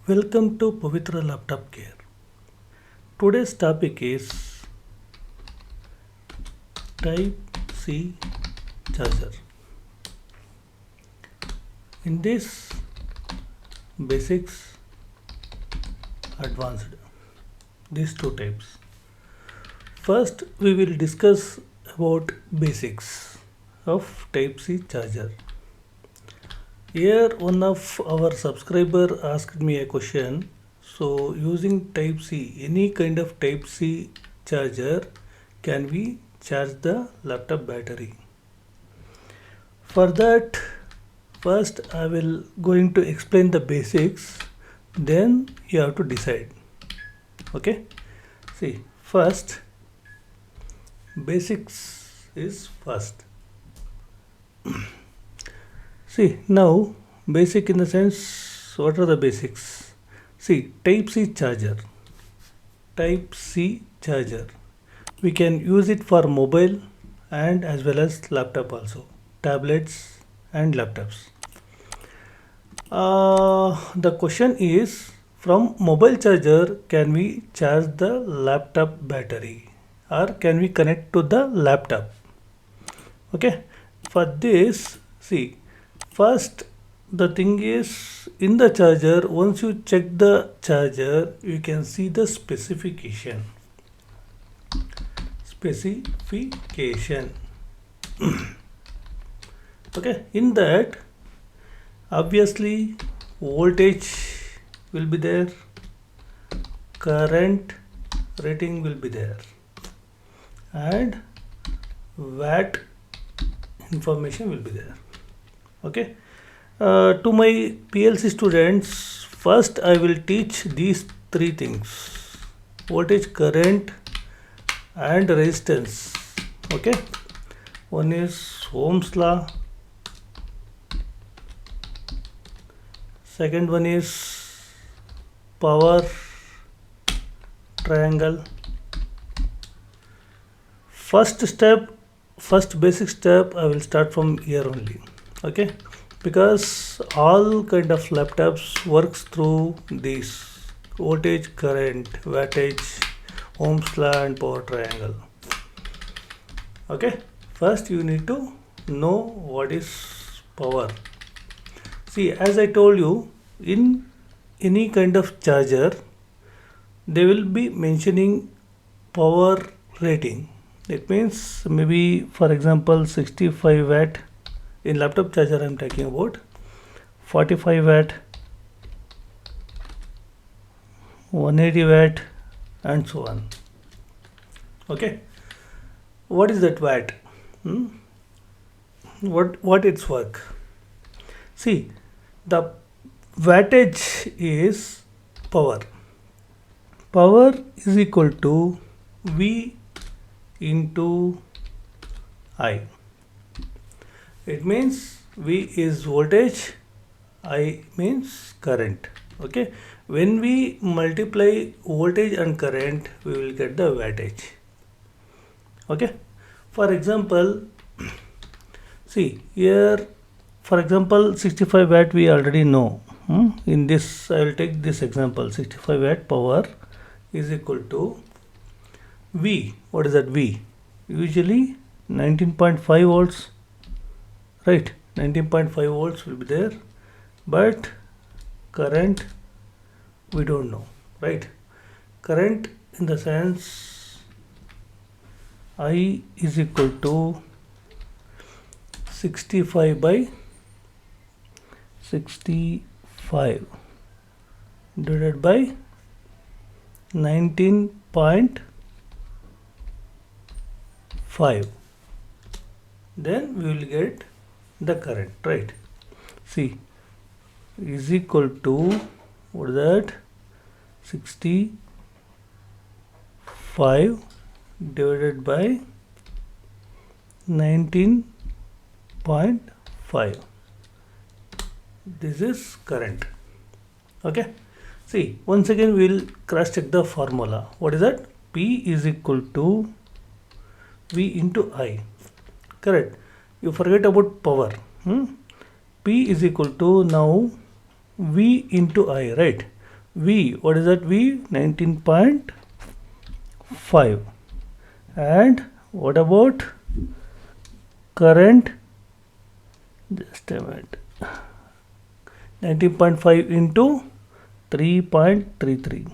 Welcome to Pavithra Laptop Care. Today's topic is Type C charger. In this basics, advanced, these two types. First, we will discuss about basics of Type C charger. Here, one of our subscriber asked me a question. So, using Type C, any kind of Type C charger, can we charge the laptop battery? For that, first I will going to explain the basics. Then you have to decide. Okay. See, first basics is first. See, now basic in the sense, what are the basics? See, Type C charger. Type C charger. We can use it for mobile and as well as laptop also. Tablets and laptops. The question is, from mobile charger can we charge the laptop battery or can we connect to the laptop? Okay, for this, see, first the thing is, in the charger, once you check the charger, you can see the specification. Okay, in that obviously voltage will be there, current rating will be there, and watt information will be there. Okay, to my PLC students, first I will teach these three things: voltage, current and resistance. Okay, one is Ohm's law, second one is power triangle. First basic step I will start from here only. Okay, because all kind of laptops works through this voltage, current, wattage, Ohm's law and power triangle. Okay, first you need to know what is power. See, as I told you, in any kind of charger, they will be mentioning power rating. It means maybe, for example, 65 watt. In laptop charger I am talking about 45 watt, 180 watt and so on. Okay, what is that watt? What its work? See, the wattage is power. Power is equal to V into I. It means V is voltage, I means current. Okay, when we multiply voltage and current, we will get the wattage. Okay, for example, see here, for example, 65 watt we already know. In this, I will take this example: 65 watt power is equal to V. What is that V? Usually 19.5 volts, right? 19.5 volts will be there, but current we don't know, right? Current in the sense I is equal to 65 by 65 divided by 19.5, then we will get the current, right? See, is equal to, what is that, 65 divided by 19.5. This is current. Okay, see, once again we will cross check the formula. What is that? P is equal to V into I. Correct. You forget about power. P is equal to now V into I, right? V, what is that V? 19.5. And what about current? Just a minute. 19.5 into 3.33.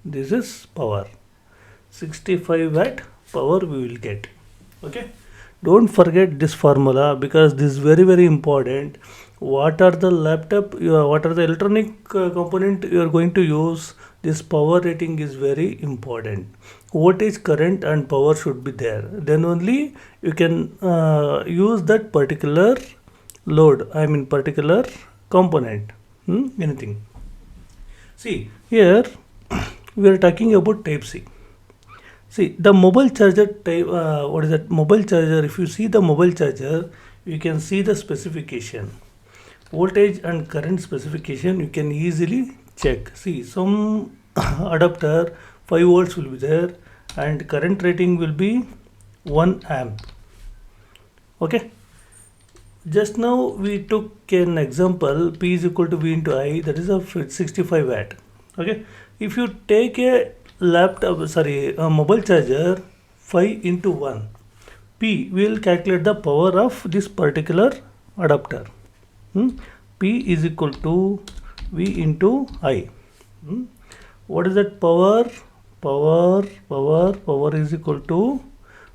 This is power. 65 watt power we will get. Okay. Don't forget this formula, because this is very important. What are the what are the electronic component you are going to use? This power rating is very important. Voltage, current and power should be there. Then only you can use that particular load, I mean particular component. Anything. See, here we are talking about type C. See, the mobile charger type, what is that mobile charger? If you see the mobile charger, you can see the specification. Voltage and current specification you can easily check. See, some adapter 5 volts will be there and current rating will be 1 amp. Okay. Just now we took an example, P is equal to V into I, that is a 65 watt. Okay. If you take a mobile charger 5 into 1, P will calculate the power of this particular adapter. P is equal to V into I. What is that power? Power is equal to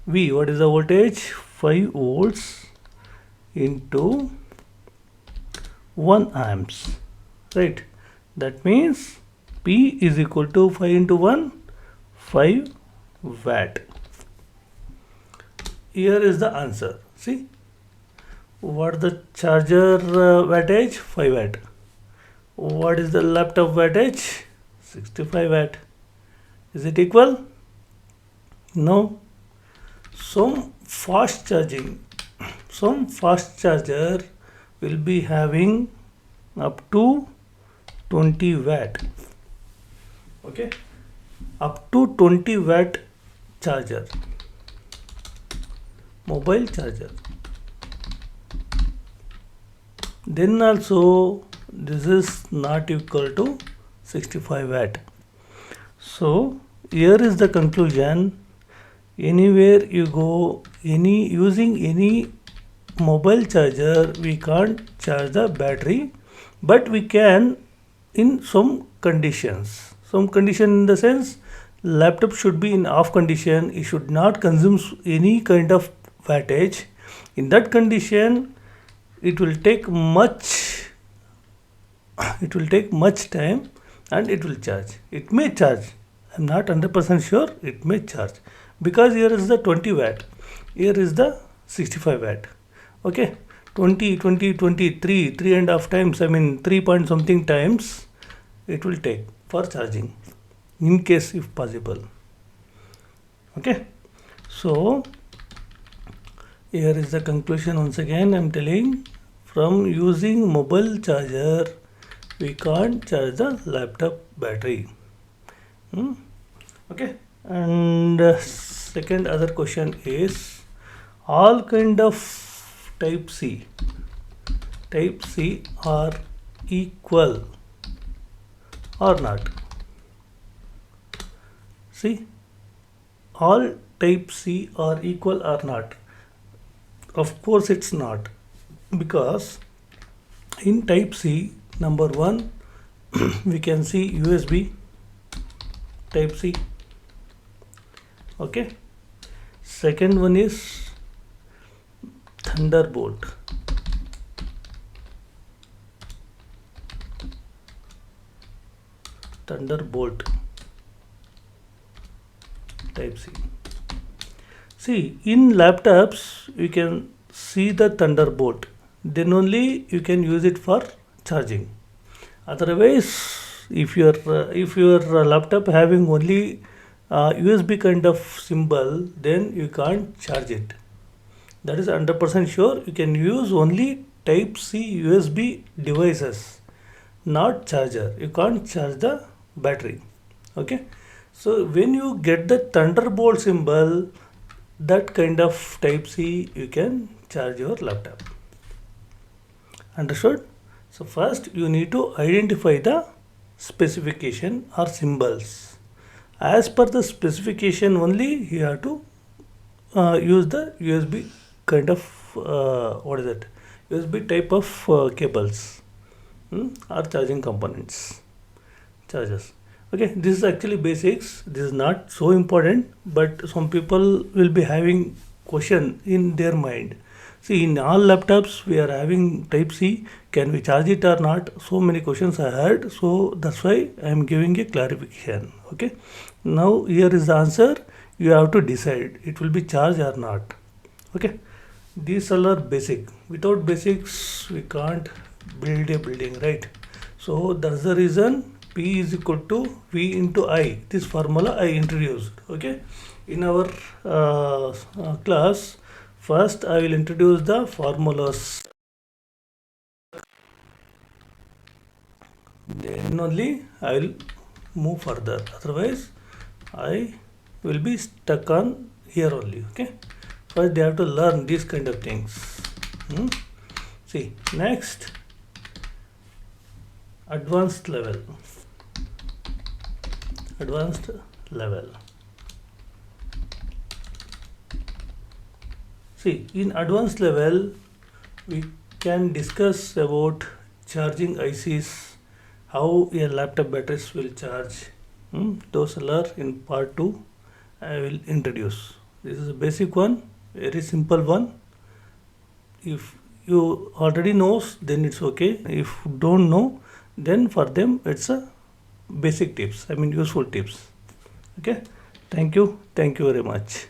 V. What is the voltage? 5 volts into 1 amps. Right. That means P is equal to 5 into 1, 5 watt. Here is the answer. See, what is the charger wattage? 5 watt. What is the laptop wattage? 65 watt. Is it equal? No. Some fast charger will be having up to 20 watt. Okay, up to 20 watt charger, mobile charger. Then also this is not equal to 65 watt. So here is the conclusion. Anywhere you go, using any mobile charger, we can't charge the battery, but we can in some conditions. Some condition in the sense, laptop should be in off condition. It should not consume any kind of wattage. In that condition, it will take much time and it will charge. It may charge. I'm not 100% sure. It may charge, because here is the 20 watt. Here is the 65 watt. Okay, 20, 3.5 times. I mean 3 point something times it will take for charging, in case if possible. Okay, so here is the conclusion. Once again I'm telling, from using mobile charger we can't charge the laptop battery. Okay, and second other question is, all kind of type C are equal or not? See, all type C are equal or not? Of course it's not, because in type C, number 1 we can see USB type C. Okay, second one is Thunderbolt. Type C. See, in laptops you can see the Thunderbolt, then only you can use it for charging. Otherwise, if your laptop having only USB kind of symbol, then you can't charge it. That is 100% sure. You can use only type C USB devices, not charger. You can't charge the battery. Okay, so when you get the Thunderbolt symbol, that kind of type C, you can charge your laptop. Understood? So first you need to identify the specification or symbols. As per the specification only you have to use the USB kind of what is it? USB type of cables, or charging components, chargers. Okay, this is actually basics. This is not so important, but some people will be having question in their mind. See, in all laptops we are having Type C. Can we charge it or not? So many questions I heard. So that's why I am giving a clarification. Okay. Now here is the answer. You have to decide it will be charged or not. Okay. These all are basic. Without basics, we can't build a building, right? So that's the reason P is equal to V into I. This formula I introduced. Okay. In our class, first I will introduce the formulas. Then only I will move further. Otherwise, I will be stuck on here only. Okay. First, they have to learn these kind of things. See, next, advanced level. Advanced level. See, in advanced level, we can discuss about charging ICs, how a laptop batteries will charge. Those are in part 2. I will introduce. This is a basic one, very simple one. If you already knows, then it's okay. If you don't know, then for them it's a basic tips. I mean useful tips. Okay. Thank you. Thank you very much.